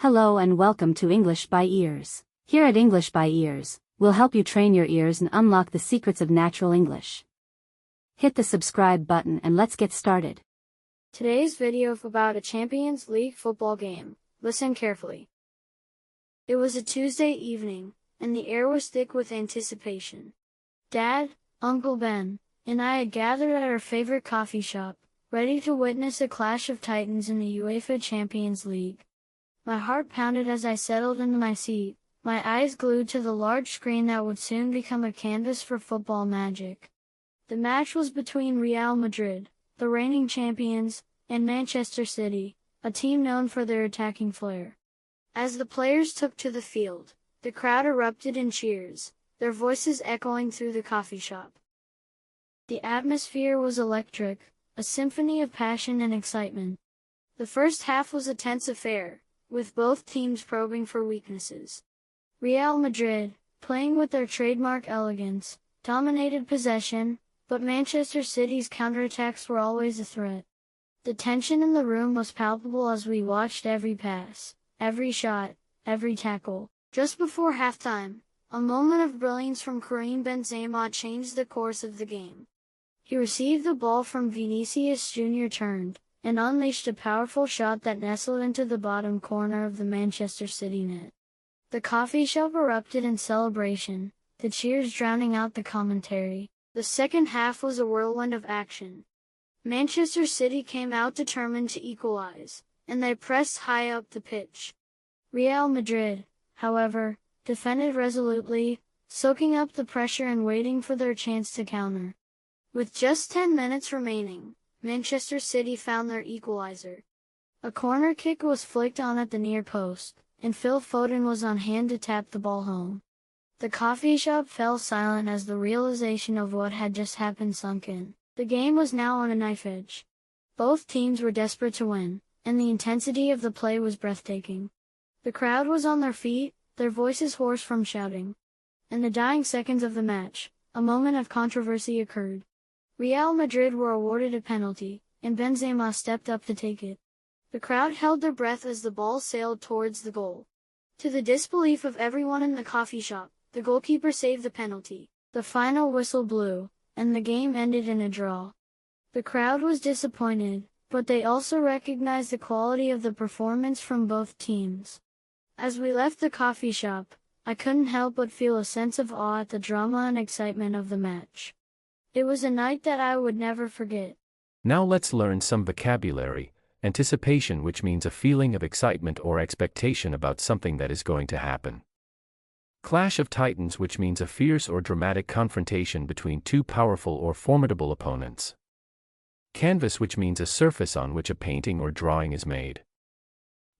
Hello and welcome to English by Ears. Here at English by Ears, we'll help you train your ears and unlock the secrets of natural English. Hit the subscribe button and let's get started. Today's video is about a Champions League football game. Listen carefully. It was a Tuesday evening, and the air was thick with anticipation. Dad, Uncle Ben, and I had gathered at our favorite coffee shop, ready to witness a clash of titans in the UEFA Champions League. My heart pounded as I settled into my seat, my eyes glued to the large screen that would soon become a canvas for football magic. The match was between Real Madrid, the reigning champions, and Manchester City, a team known for their attacking flair. As the players took to the field, the crowd erupted in cheers, their voices echoing through the coffee shop. The atmosphere was electric, a symphony of passion and excitement. The first half was a tense affair, with both teams probing for weaknesses. Real Madrid, playing with their trademark elegance, dominated possession, but Manchester City's counterattacks were always a threat. The tension in the room was palpable as we watched every pass, every shot, every tackle. Just before halftime, a moment of brilliance from Karim Benzema changed the course of the game. He received the ball from Vinicius Jr. turned, and unleashed a powerful shot that nestled into the bottom corner of the Manchester City net. The coffee shop erupted in celebration, the cheers drowning out the commentary. The second half was a whirlwind of action. Manchester City came out determined to equalize, and they pressed high up the pitch. Real Madrid, however, defended resolutely, soaking up the pressure and waiting for their chance to counter. With just 10 minutes remaining, Manchester City found their equalizer. A corner kick was flicked on at the near post, and Phil Foden was on hand to tap the ball home. The coffee shop fell silent as the realization of what had just happened sunk in. The game was now on a knife edge. Both teams were desperate to win, and the intensity of the play was breathtaking. The crowd was on their feet, their voices hoarse from shouting. In the dying seconds of the match, a moment of controversy occurred. Real Madrid were awarded a penalty, and Benzema stepped up to take it. The crowd held their breath as the ball sailed towards the goal. To the disbelief of everyone in the coffee shop, the goalkeeper saved the penalty. The final whistle blew, and the game ended in a draw. The crowd was disappointed, but they also recognized the quality of the performance from both teams. As we left the coffee shop, I couldn't help but feel a sense of awe at the drama and excitement of the match. It was a night that I would never forget. Now let's learn some vocabulary. Anticipation, which means a feeling of excitement or expectation about something that is going to happen. Clash of Titans, which means a fierce or dramatic confrontation between two powerful or formidable opponents. Canvas, which means a surface on which a painting or drawing is made.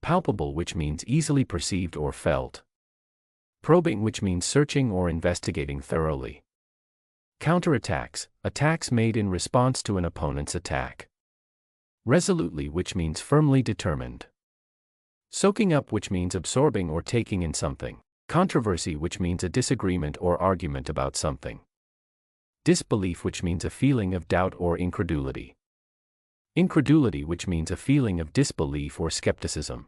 Palpable, which means easily perceived or felt. Probing, which means searching or investigating thoroughly. Counterattacks, attacks made in response to an opponent's attack. Resolutely, which means firmly determined. Soaking up, which means absorbing or taking in something. Controversy, which means a disagreement or argument about something. Disbelief, which means a feeling of doubt or incredulity. Incredulity, which means a feeling of disbelief or skepticism.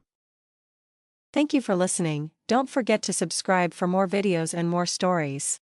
Thank you for listening. Don't forget to subscribe for more videos and more stories.